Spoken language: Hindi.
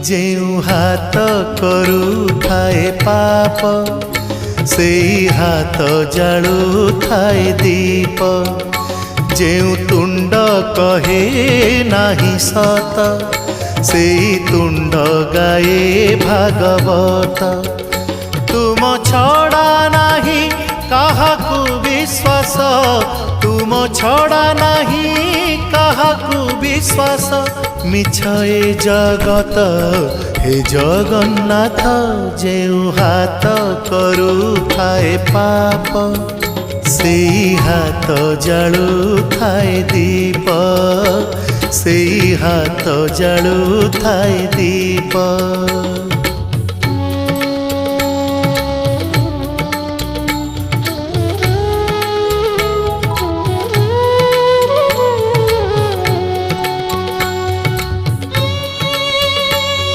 जेउ हाथ करुथाए पाप से हाथ जालुथाए दीप। जेउ तुंड कहे नाही सत से तुंड गाए भागवत। तुम छड़ा नाही काहाकू विश्वास, तुम छड़ा नाही काहाकू विश्वास। मिछ ए जगत हे जगन्नाथ, जेउ हाथ करुथाए पाप से हाथ जालुथाए दीप। से हाथ जालुथाए दीप।